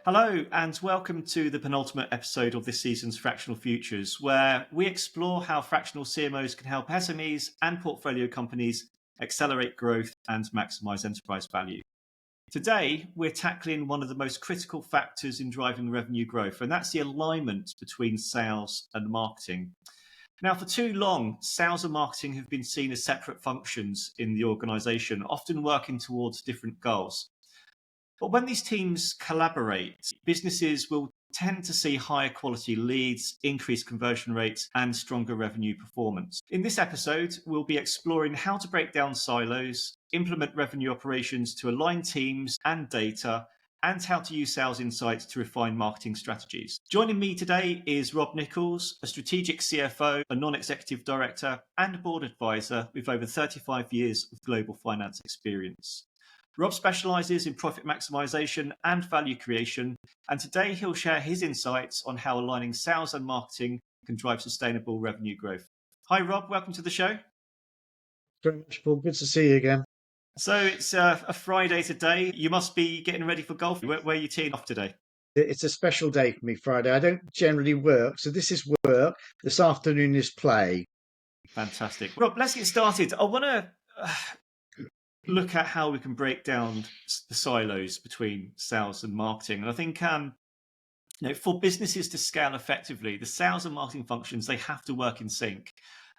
Hello, and welcome to the penultimate episode of this season's Fractional Futures, where we explore how fractional CMOs can help SMEs and portfolio companies accelerate growth and maximize enterprise value. Today, we're tackling one of the most critical factors in driving revenue growth, and that's the alignment between sales and marketing. Now, for too long, sales and marketing have been seen as separate functions in the organization, often working towards different goals. But when these teams collaborate, businesses will tend to see higher quality leads, increased conversion rates, and stronger revenue performance. In this episode, we'll be exploring how to break down silos, implement revenue operations to align teams and data, and how to use sales insights to refine marketing strategies. Joining me today is Rob Nicholls, a strategic CFO, a non-executive director, and board advisor with over 35 years of global finance experience. Rob specialises in profit maximisation and value creation, and today he'll share his insights on how aligning sales and marketing can drive sustainable revenue growth. Hi, Rob. Welcome to the show. Very much, Paul. Good to see you again. So it's a Friday today. You must be getting ready for golf. Where are you teeing off today? It's a special day for me, Friday. I don't generally work, so this is work. This afternoon is play. Fantastic. Rob, let's get started. I want to look at how we can break down the silos between sales and marketing. And I think for businesses to scale effectively, the sales and marketing functions, they have to work in sync.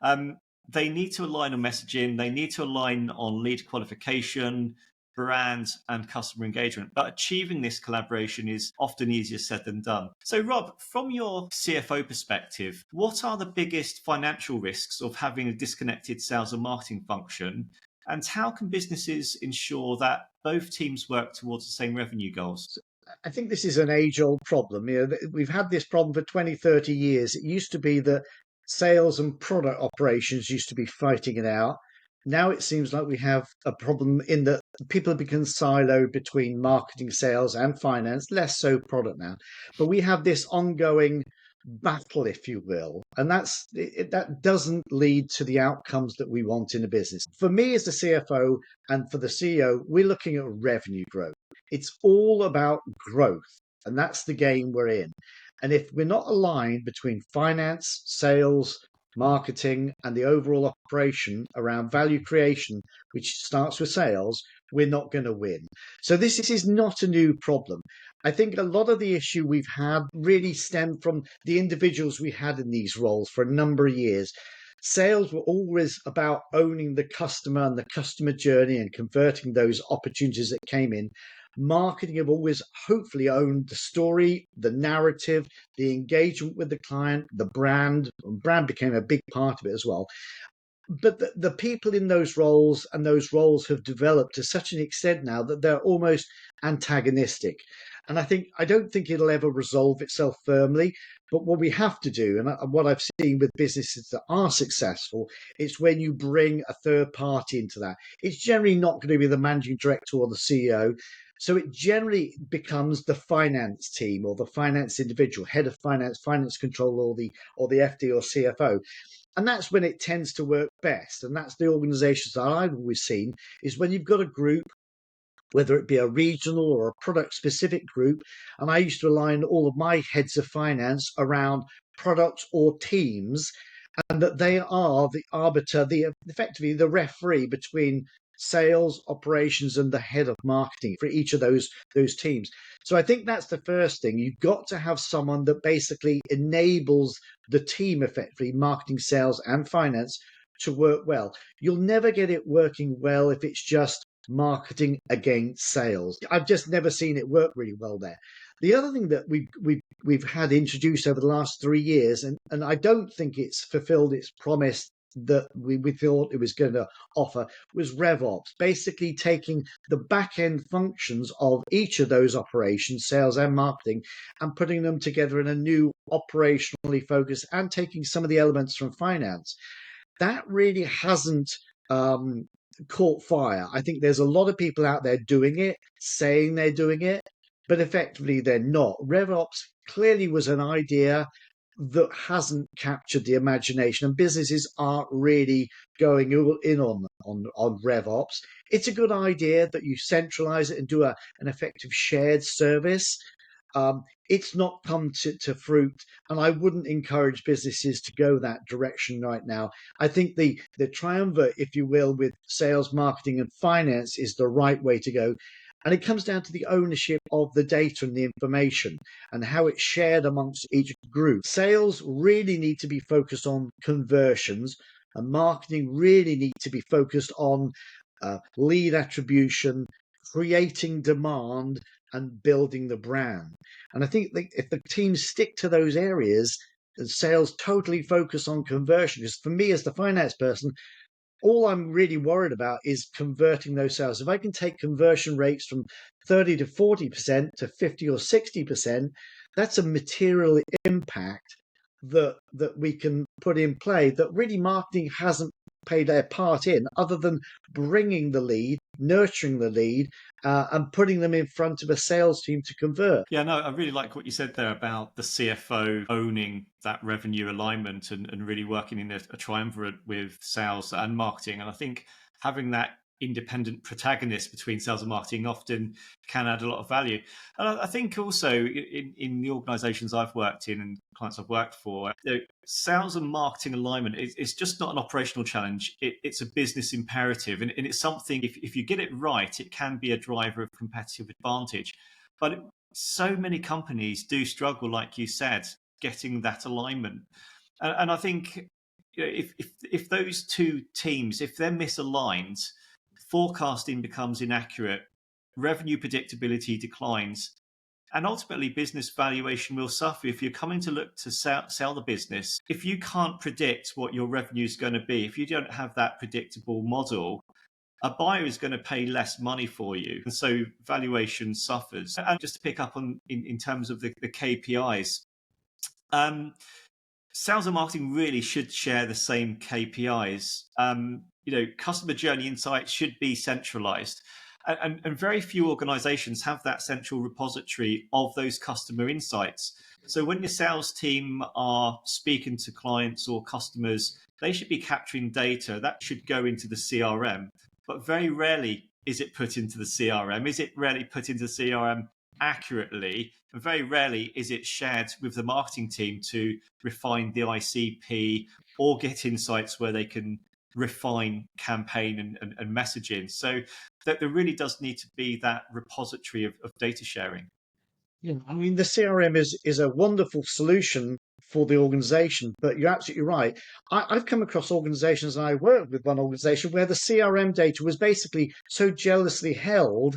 They need to align on messaging. They need to align on lead qualification, brand, and customer engagement. But achieving this collaboration is often easier said than done. So, Rob, from your CFO perspective, what are the biggest financial risks of having a disconnected sales and marketing function? And how can businesses ensure that both teams work towards the same revenue goals? I think this is an age-old problem. We've had this problem for 20, 30 years. It used to be that sales and product operations used to be fighting it out. Now it seems like we have a problem in that people have become siloed between marketing, sales, and finance, less so product now. But we have this ongoing battle, if you will, and that doesn't lead to the outcomes that we want in a business. For me as the CFO and for the CEO, we're looking at revenue growth. It's all about growth, and that's the game we're in. And if we're not aligned between finance, sales, marketing, and the overall operation around value creation, which starts with sales, we're not going to win. So this is not a new problem. I think a lot of the issue we've had really stemmed from the individuals we had in these roles for a number of years. Sales were always about owning the customer and the customer journey and converting those opportunities that came in. Marketing have always hopefully owned the story, the narrative, the engagement with the client, the brand. Brand became a big part of it as well. But the people in those roles and those roles have developed to such an extent now that they're almost antagonistic. And I don't think it'll ever resolve itself firmly. But what we have to do, and what I've seen with businesses that are successful, it's when you bring a third party into that. It's generally not going to be the managing director or the CEO. So it generally becomes the finance team or the finance individual, head of finance, finance control, or the FD or CFO. And that's when it tends to work best. And that's the organizations that I've always seen is when you've got a group, whether it be a regional or a product specific group. And I used to align all of my heads of finance around products or teams, and that they are the arbiter, effectively the referee between sales, operations, and the head of marketing for each of those teams. So I think that's the first thing. You've got to have someone that basically enables the team, effectively, marketing, sales, and finance, to work well. You'll never get it working well if it's just marketing against sales. I've just never seen it work really well there. The other thing that we've had introduced over the last 3 years, and I don't think it's fulfilled its promise that we thought it was going to offer, was RevOps, basically taking the back end functions of each of those operations, sales and marketing, and putting them together in a new operationally focused, and taking some of the elements from finance. That really hasn't caught fire. I think there's a lot of people out there doing it, saying they're doing it, but effectively they're not. RevOps clearly was an idea that hasn't captured the imagination, and businesses aren't really going in on RevOps. It's a good idea that you centralize it and do an effective shared service, It's not come to fruit, and I wouldn't encourage businesses to go that direction right now. I think the triumvirate, if you will, with sales, marketing, and finance is the right way to go. And it comes down to the ownership of the data and the information and how it's shared amongst each group. Sales really need to be focused on conversions, and marketing really need to be focused on lead attribution, creating demand, and building the brand. And I think if the teams stick to those areas, and sales totally focus on conversion. Because for me, as the finance person, all I'm really worried about is converting those sales. If I can take conversion rates from 30 to 40% to 50 or 60%, that's a material impact that we can put in play that really marketing hasn't played their part in, other than bringing the lead, nurturing the lead, and putting them in front of a sales team to convert. Yeah, no, I really like what you said there about the CFO owning that revenue alignment and really working in a triumvirate with sales and marketing. And I think having that independent protagonist between sales and marketing often can add a lot of value. And I think also in the organizations I've worked in and clients I've worked for, sales and marketing alignment is just not an operational challenge. It's a business imperative. And it's something, if you get it right, it can be a driver of competitive advantage. But so many companies do struggle, like you said, getting that alignment. And I think if those two teams, if they're misaligned, forecasting becomes inaccurate, revenue predictability declines, and ultimately business valuation will suffer. If you're coming to look to sell the business, if you can't predict what your revenue is going to be, if you don't have that predictable model, a buyer is going to pay less money for you. And so valuation suffers. And just to pick up on in terms of the KPIs, sales and marketing really should share the same KPIs. Customer journey insights should be centralized. And very few organizations have that central repository of those customer insights. So when your sales team are speaking to clients or customers, they should be capturing data that should go into the CRM. But very rarely is it put into the CRM. Is it rarely put into the CRM accurately? And very rarely is it shared with the marketing team to refine the ICP or get insights where they can refine campaign and messaging. So that there really does need to be that repository of data sharing. Yeah, I mean, the CRM is a wonderful solution for the organization, but you're absolutely right. I've come across organizations, and I worked with one organization where the CRM data was basically so jealously held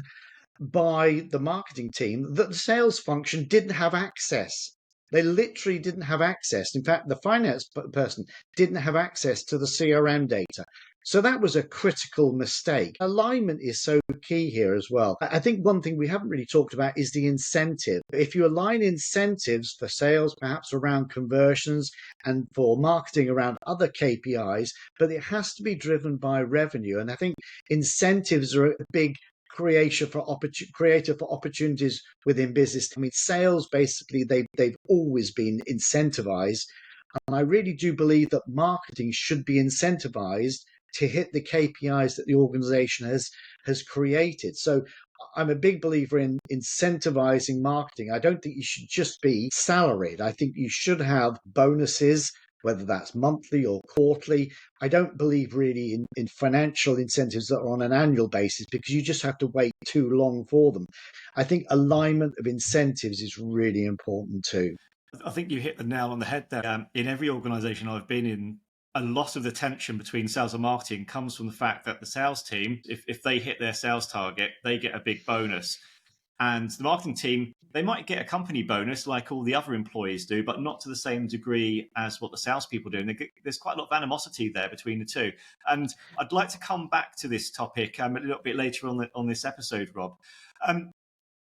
by the marketing team that the sales function didn't have access. They literally didn't have access. In fact, the finance person didn't have access to the CRM data. So that was a critical mistake. Alignment is so key here as well. I think one thing we haven't really talked about is the incentive. If you align incentives for sales, perhaps around conversions, and for marketing around other KPIs, but it has to be driven by revenue. And I think incentives are a big creator for opportunities within business. I mean, sales basically they've always been incentivized, and I really do believe that marketing should be incentivized to hit the KPIs that the organization has created. So I'm a big believer in incentivizing marketing. I don't think you should just be salaried. I think you should have bonuses, whether that's monthly or quarterly. I don't believe really in financial incentives that are on an annual basis, because you just have to wait too long for them. I think alignment of incentives is really important too. I think you hit the nail on the head there. In every organization I've been in, a lot of the tension between sales and marketing comes from the fact that the sales team, if they hit their sales target, they get a big bonus. And the marketing team, they might get a company bonus like all the other employees do, but not to the same degree as what the salespeople do. And there's quite a lot of animosity there between the two. And I'd like to come back to this topic a little bit later on this episode, Rob.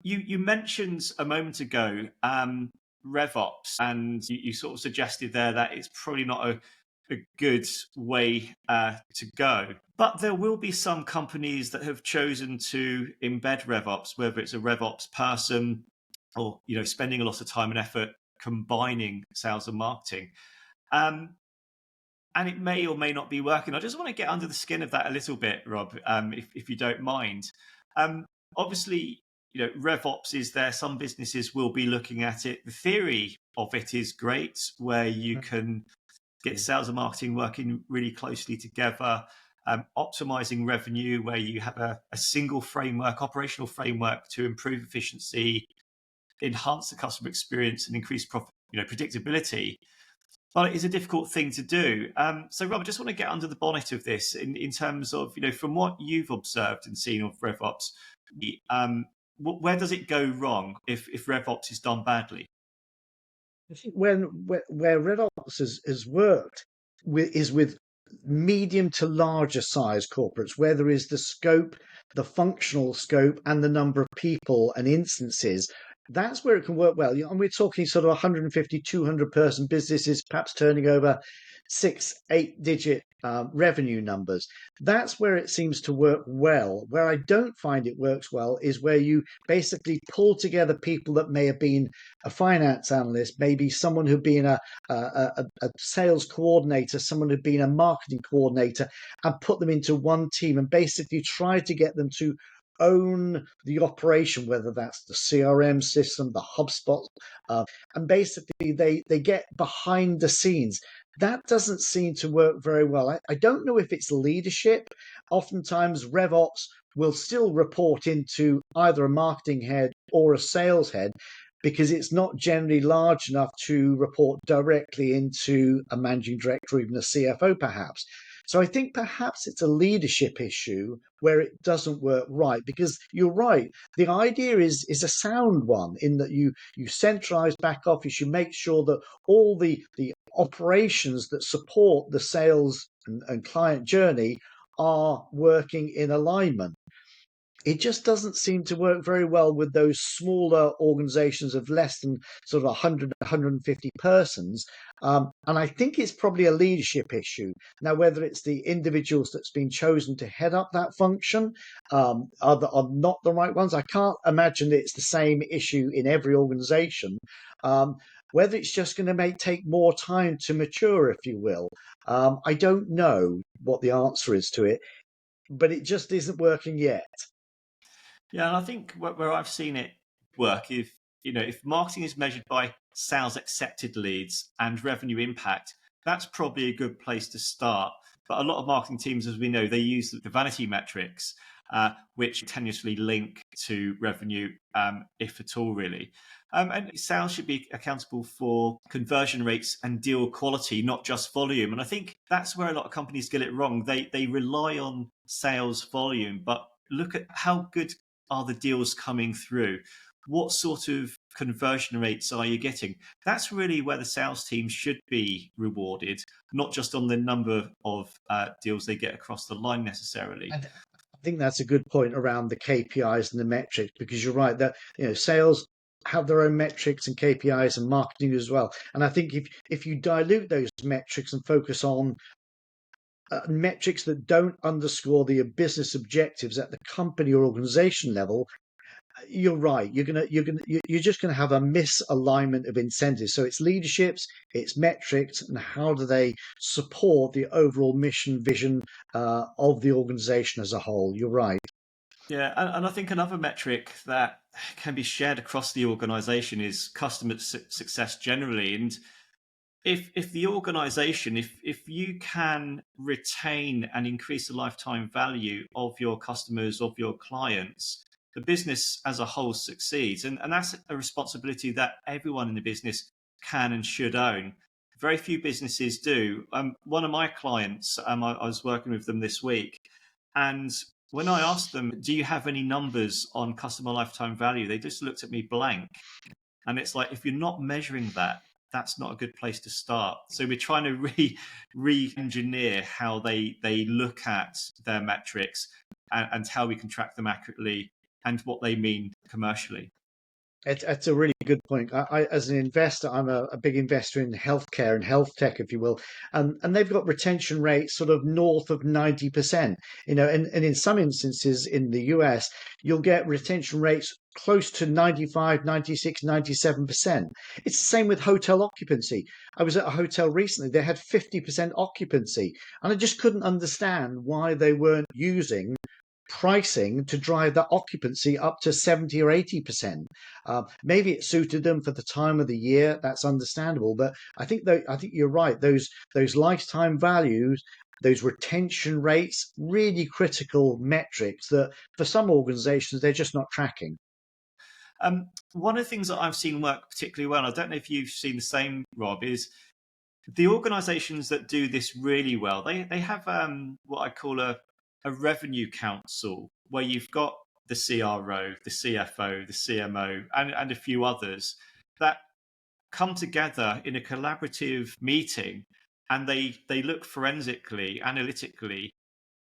You mentioned a moment ago RevOps, and you sort of suggested there that it's probably not a good way to go. But there will be some companies that have chosen to embed RevOps, whether it's a RevOps person or spending a lot of time and effort combining sales and marketing. And it may or may not be working. I just want to get under the skin of that a little bit, Rob, if you don't mind. Obviously, RevOps is there. Some businesses will be looking at it. The theory of it is great, where you can get sales and marketing working really closely together, optimizing revenue, where you have a single framework, operational framework to improve efficiency, enhance the customer experience, and increase profit, predictability. But it is a difficult thing to do. So, Rob, I just want to get under the bonnet of this in terms of, from what you've observed and seen of RevOps, where does it go wrong if RevOps is done badly? I think where RevOps has worked is with medium to larger size corporates, where there is the scope, the functional scope, and the number of people and instances. That's where it can work well. And we're talking sort of 150, 200 person businesses, perhaps turning over 6, 8-digit revenue numbers. That's where it seems to work well. Where I don't find it works well is where you basically pull together people that may have been a finance analyst, maybe someone who'd been a sales coordinator, someone who'd been a marketing coordinator, and put them into one team and basically try to get them to own the operation, whether that's the CRM system, the HubSpot, and basically they get behind the scenes. That doesn't seem to work very well. I don't know if it's leadership. Oftentimes, RevOps will still report into either a marketing head or a sales head, because it's not generally large enough to report directly into a managing director or even a CFO, perhaps. So I think perhaps it's a leadership issue where it doesn't work right, because you're right. The idea is a sound one in that you centralize back office, you make sure that all the operations that support the sales and client journey are working in alignment. It just doesn't seem to work very well with those smaller organizations of less than sort of 100, 150 persons. And I think it's probably a leadership issue. Now, whether it's the individuals that's been chosen to head up that function are not the right ones. I can't imagine it's the same issue in every organization. Whether it's just going to take more time to mature, if you will. I don't know what the answer is to it, but it just isn't working yet. Yeah, and I think where I've seen it work, if marketing is measured by sales accepted leads and revenue impact, that's probably a good place to start. But a lot of marketing teams, as we know, they use the vanity metrics, which tenuously link to revenue, if at all, really. And sales should be accountable for conversion rates and deal quality, not just volume. And I think that's where a lot of companies get it wrong. They rely on sales volume, but look at how good are the deals coming through? What sort of conversion rates are you getting? That's really where the sales team should be rewarded, not just on the number of deals they get across the line necessarily. I think that's a good point around the KPIs and the metrics, because you're right that sales have their own metrics and KPIs, and marketing as well. And I think if you dilute those metrics and focus on metrics that don't underscore the business objectives at the company or organization level, you're right. You're just gonna have a misalignment of incentives. So it's leaderships, it's metrics, and how do they support the overall mission vision of the organization as a whole. You're right. Yeah, and I think another metric that can be shared across the organization is customer success generally. And if the organization, if you can retain and increase the lifetime value of your customers, of your clients, the business as a whole succeeds. And that's a responsibility that everyone in the business can and should own. Very few businesses do. One of my clients, I was working with them this week, and when I asked them, do you have any numbers on customer lifetime value? They just looked at me blank. And it's like, if you're not measuring that, that's not a good place to start. So we're trying to re-engineer how they look at their metrics and how we can track them accurately and what they mean commercially. It's a really good point. I, as an investor, I'm a big investor in healthcare and health tech, if you will, and they've got retention rates sort of north of 90%. And in some instances in the US, you'll get retention rates close to 95, 96, 97%. It's the same with hotel occupancy. I was at a hotel recently; they had 50% occupancy, and I just couldn't understand why they weren't using pricing to drive that occupancy up to 70 or 80%. Maybe it suited them for the time of the year. That's understandable. But I think you're right. Those lifetime values, those retention rates, really critical metrics that for some organizations they're just not tracking. One of the things that I've seen work particularly well, I don't know if you've seen the same, Rob, is the organizations that do this really well, they have what I call a revenue council, where you've got the CRO, the CFO, the CMO, and a few others that come together in a collaborative meeting, and they look forensically, analytically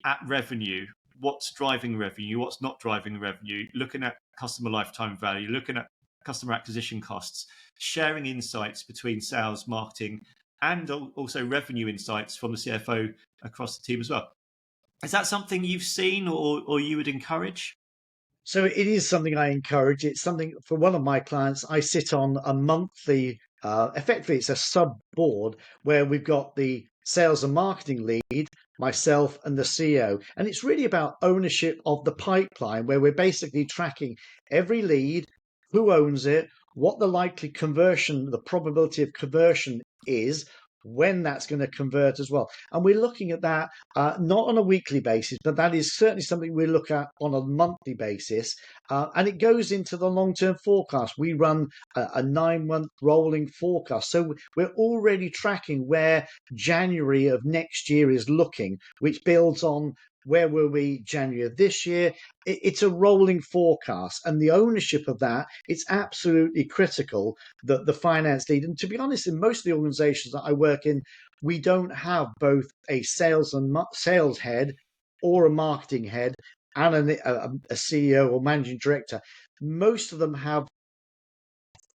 at revenue, what's driving revenue, what's not driving revenue, looking at customer lifetime value, looking at customer acquisition costs, sharing insights between sales, marketing, and also revenue insights from the CFO across the team as well. Is that something you've seen or you would encourage? So it is something I encourage. It's something for one of my clients. I sit on a monthly, effectively, it's a sub board where we've got the sales and marketing lead, myself, and the CEO. And it's really about ownership of the pipeline, where we're basically tracking every lead, who owns it, what the likely conversion, the probability of conversion is, when that's going to convert as well. And we're looking at that not on a weekly basis, but that is certainly something we look at on a monthly basis. And it goes into the long-term forecast. We run a 9-month rolling forecast. So we're already tracking where January of next year is looking, which builds on where were we January of this year. It's a rolling forecast, and the ownership of that, it's absolutely critical that the finance lead, and to be honest, in most of the organizations that I work in, we don't have both a sales head or a marketing head and a CEO or managing director. Most of them have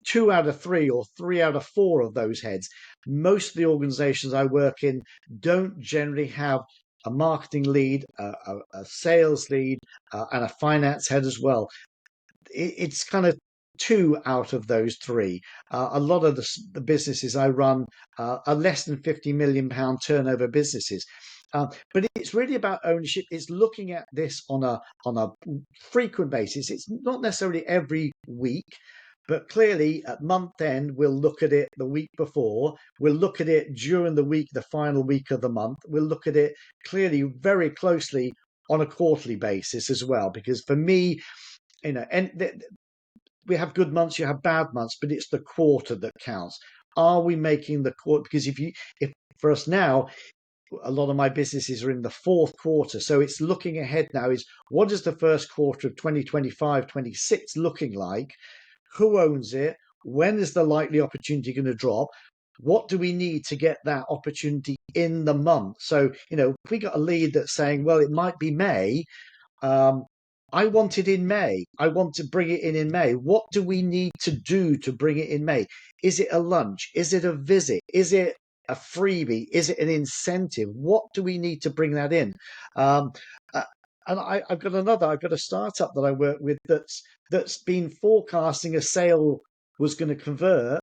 2 out of 3 or 3 out of 4 of those heads. Most of the organizations I work in don't generally have a marketing lead, a sales lead, and a finance head as well. It's kind of 2 out of those 3. A lot of the businesses I run are less than £50 million turnover businesses. But it's really about ownership. It's looking at this on a frequent basis. It's not necessarily every week, but clearly at month end, we'll look at it the week before. We'll look at it during the week, the final week of the month. We'll look at it clearly very closely on a quarterly basis as well. Because for me, we have good months, you have bad months, but it's the quarter that counts. Are we making the quarter? Because if for us now, a lot of my businesses are in the fourth quarter. So it's looking ahead now is what is the first quarter of 2025-26 looking like? Who owns it? When is the likely opportunity going to drop? What do we need to get that opportunity in the month? So, if we got a lead that's saying, well, it might be May, I want it in May. I want to bring it in May. What do we need to do to bring it in May? Is it a lunch? Is it a visit? Is it a freebie? Is it an incentive? What do we need to bring that in? And I've got a startup that I work with that's been forecasting a sale was going to convert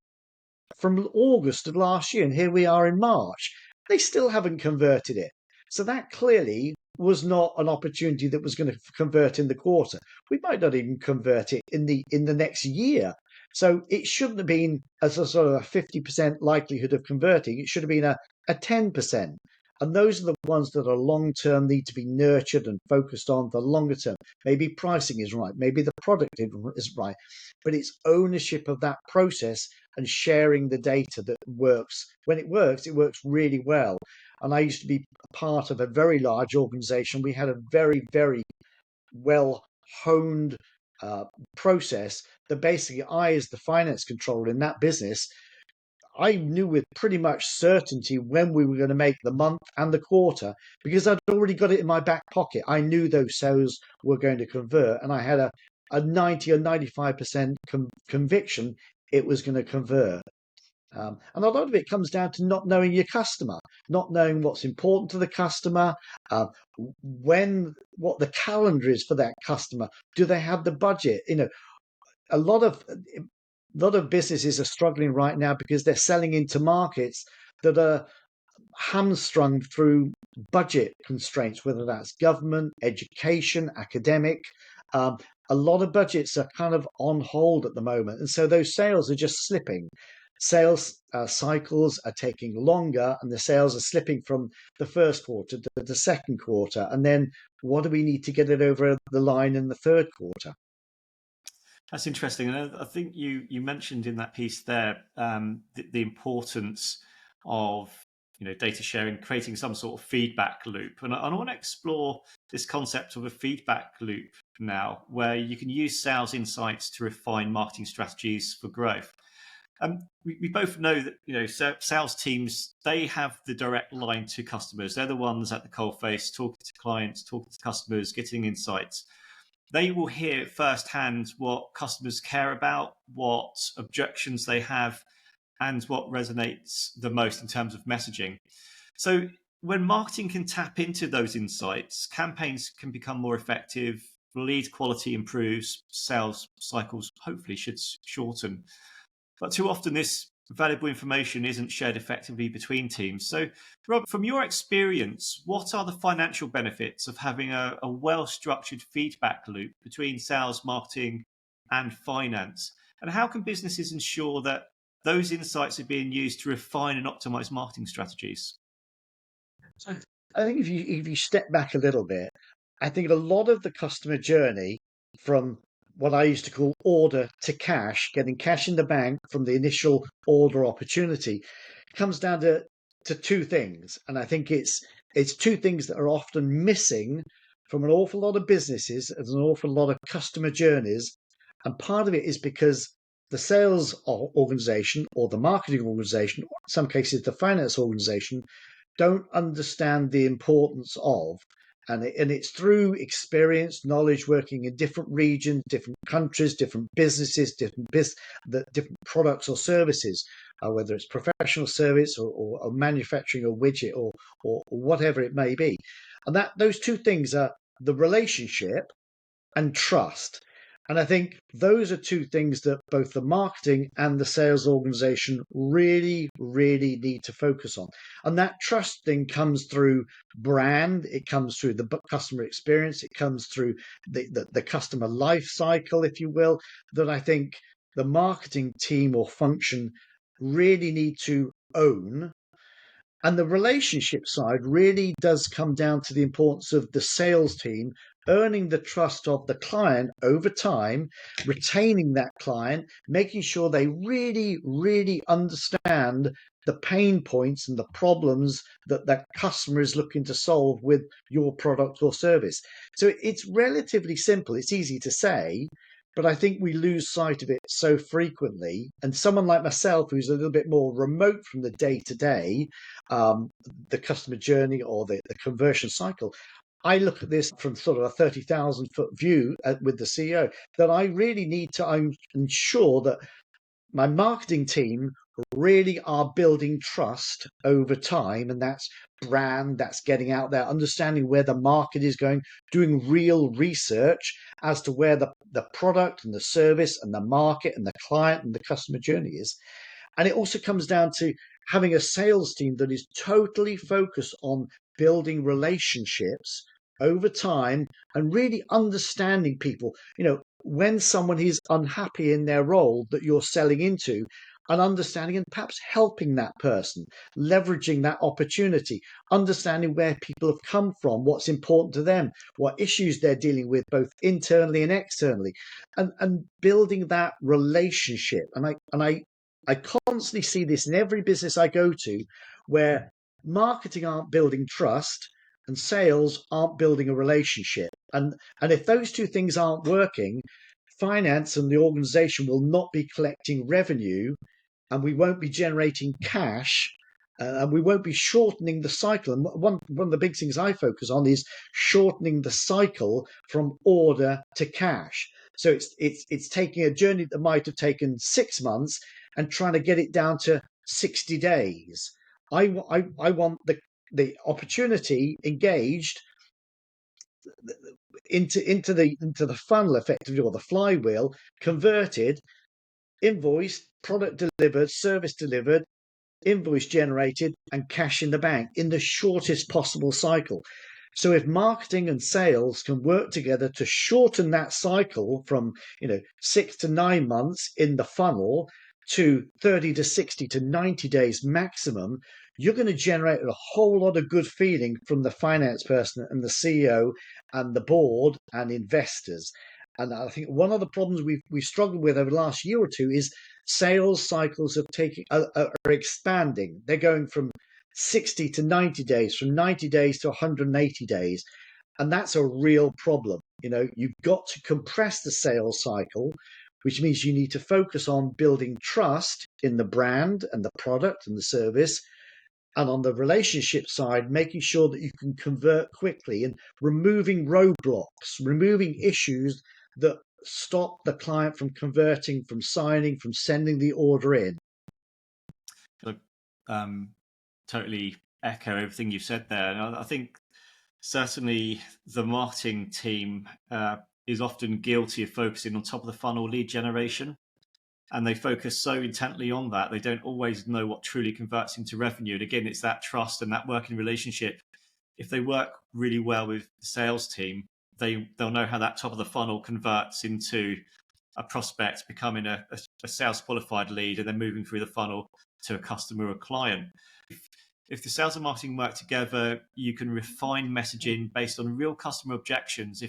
from August of last year, and here we are in March. They still haven't converted it. So that clearly was not an opportunity that was going to convert in the quarter. We might not even convert it in the next year. So it shouldn't have been as a sort of a 50% likelihood of converting. It should have been a 10%. And those are the ones that are long term, need to be nurtured and focused on the longer term. Maybe pricing is right, maybe the product is right, but it's ownership of that process and sharing the data that works. When it works really well. And I used to be part of a very large organization. We had a very, very well honed process that basically I, as the finance controller in that business, I knew with pretty much certainty when we were going to make the month and the quarter because I'd already got it in my back pocket. I knew those sales were going to convert, and I had a 90 or 95% conviction it was going to convert. And a lot of it comes down to not knowing your customer, not knowing what's important to the customer, what the calendar is for that customer. Do they have the budget? A lot of businesses are struggling right now because they're selling into markets that are hamstrung through budget constraints, whether that's government, education, academic. Um, a lot of budgets are kind of on hold at the moment. And so those sales are just slipping. Sales cycles are taking longer, and the sales are slipping from the first quarter to the second quarter. And then what do we need to get it over the line in the third quarter? That's interesting, and I think you mentioned in that piece there the importance of data sharing, creating some sort of feedback loop, and I want to explore this concept of a feedback loop now, where you can use sales insights to refine marketing strategies for growth. We both know that sales teams, they have the direct line to customers. They're the ones at the coalface, talking to clients, talking to customers, getting insights. They will hear firsthand what customers care about, what objections they have, and what resonates the most in terms of messaging. So when marketing can tap into those insights, campaigns can become more effective, lead quality improves, sales cycles hopefully should shorten. But too often, this valuable information isn't shared effectively between teams. So, Rob, from your experience, what are the financial benefits of having a well structured feedback loop between sales, marketing, and finance? And how can businesses ensure that those insights are being used to refine and optimize marketing strategies? So I think if you step back a little bit, I think a lot of the customer journey from what I used to call order to cash, getting cash in the bank from the initial order opportunity, comes down to two things. And I think it's two things that are often missing from an awful lot of businesses and an awful lot of customer journeys. And part of it is because the sales organization or the marketing organization, or in some cases the finance organization, don't understand the importance of. And it's through experience, knowledge, working in different regions, different countries, different businesses, different products or services, whether it's professional service or manufacturing a widget or whatever it may be. And that those two things are the relationship and trust. And I think those are two things that both the marketing and the sales organization really, really need to focus on. And that trust thing comes through brand, it comes through the customer experience, it comes through the customer life cycle, if you will, that I think the marketing team or function really need to own. And the relationship side really does come down to the importance of the sales team earning the trust of the client over time, retaining that client, making sure they really, really understand the pain points and the problems that that customer is looking to solve with your product or service. So it's relatively simple. It's easy to say, but I think we lose sight of it so frequently. And someone like myself, who's a little bit more remote from the day to day, the customer journey or the conversion cycle, I look at this from sort of a 30,000 foot view with the CEO, that I really need to ensure that my marketing team really are building trust over time. And that's brand, that's getting out there, understanding where the market is going, doing real research as to where the product and the service and the market and the client and the customer journey is. And it also comes down to having a sales team that is totally focused on building relationships over time and really understanding people. When someone is unhappy in their role that you're selling into, and understanding and perhaps helping that person, leveraging that opportunity, understanding where people have come from, what's important to them, what issues they're dealing with, both internally and externally, and building that relationship. And I constantly see this in every business I go to, where marketing aren't building trust and sales aren't building a relationship. And if those two things aren't working, finance and the organization will not be collecting revenue, and we won't be generating cash, and we won't be shortening the cycle. And one of the big things I focus on is shortening the cycle from order to cash. So it's taking a journey that might have taken 6 months and trying to get it down to 60 days. I want the opportunity engaged into the funnel effectively, or the flywheel, converted, invoiced, product delivered, service delivered, invoice generated, and cash in the bank in the shortest possible cycle. So if marketing and sales can work together to shorten that cycle from 6 to 9 months in the funnel to 30 to 60 to 90 days maximum, you're going to generate a whole lot of good feeling from the finance person and the CEO and the board and investors. And I think one of the problems we've struggled with over the last year or two is sales cycles are expanding. They're going from 60 to 90 days, from 90 days to 180 days. And that's a real problem. You've got to compress the sales cycle, which means you need to focus on building trust in the brand and the product and the service. And on the relationship side, making sure that you can convert quickly and removing roadblocks, removing issues that stop the client from converting, from signing, from sending the order in. Totally echo everything you've said there. And I think certainly the marketing team is often guilty of focusing on top of the funnel lead generation. And they focus so intently on that, they don't always know what truly converts into revenue. And again, it's that trust and that working relationship. If they work really well with the sales team, they'll know how that top of the funnel converts into a prospect becoming a sales qualified lead and then moving through the funnel to a customer or client. If the sales and marketing work together, you can refine messaging based on real customer objections.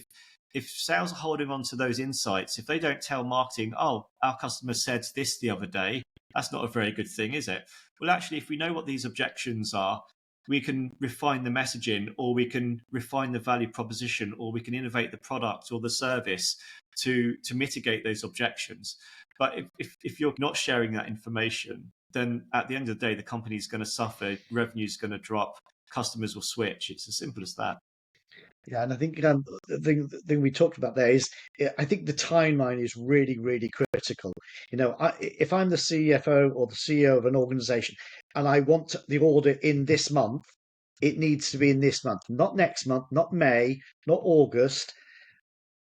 If sales are holding on to those insights, if they don't tell marketing, oh, our customer said this the other day, that's not a very good thing, is it? Well, actually, if we know what these objections are, we can refine the messaging, or we can refine the value proposition, or we can innovate the product or the service to mitigate those objections. But if you're not sharing that information, then at the end of the day, the company's going to suffer, revenue's going to drop, customers will switch. It's as simple as that. Yeah, and I think the thing we talked about there is, I think the timeline is really, really critical. If I'm the CFO or the CEO of an organization and I want the order in this month, it needs to be in this month, not next month, not May, not August.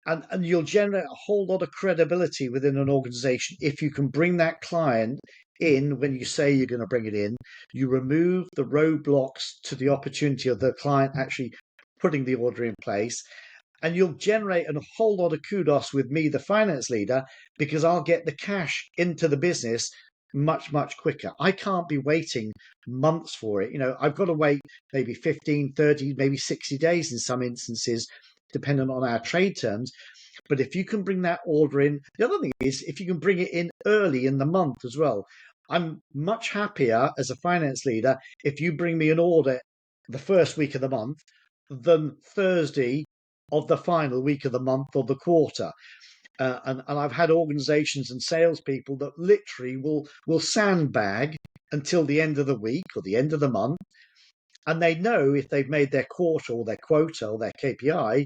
And you'll generate a whole lot of credibility within an organization if you can bring that client in when you say you're going to bring it in. You remove the roadblocks to the opportunity of the client actually putting the order in place, and you'll generate a whole lot of kudos with me, the finance leader, because I'll get the cash into the business much, much quicker. I can't be waiting months for it. I've got to wait maybe 15, 30, maybe 60 days in some instances, depending on our trade terms. But if you can bring that order in, the other thing is if you can bring it in early in the month as well. I'm much happier as a finance leader if you bring me an order the first week of the month than Thursday of the final week of the month or the quarter. And I've had organizations and salespeople that literally will sandbag until the end of the week or the end of the month. And they know if they've made their quarter or their quota or their KPI,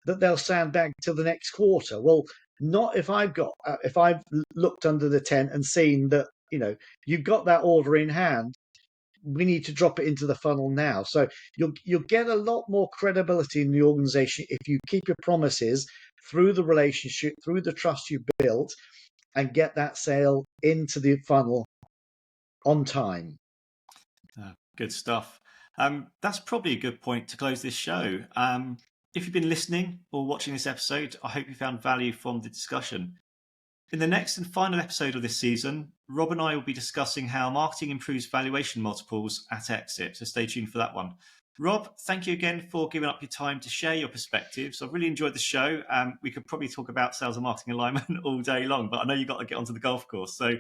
that they'll sandbag till the next quarter. Well, not if I've looked under the tent and seen that, you've got that order in hand. We need to drop it into the funnel now. So you'll get a lot more credibility in the organization if you keep your promises through the relationship, through the trust you built, and get that sale into the funnel on time. Good stuff. That's probably a good point to close this show. If you've been listening or watching this episode, I hope you found value from the discussion. In the next and final episode of this season, Rob and I will be discussing how marketing improves valuation multiples at exit. So stay tuned for that one. Rob, thank you again for giving up your time to share your perspectives. I've really enjoyed the show. We could probably talk about sales and marketing alignment all day long, but I know you've got to get onto the golf course. So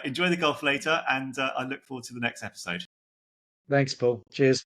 enjoy the golf later, and I look forward to the next episode. Thanks, Paul. Cheers.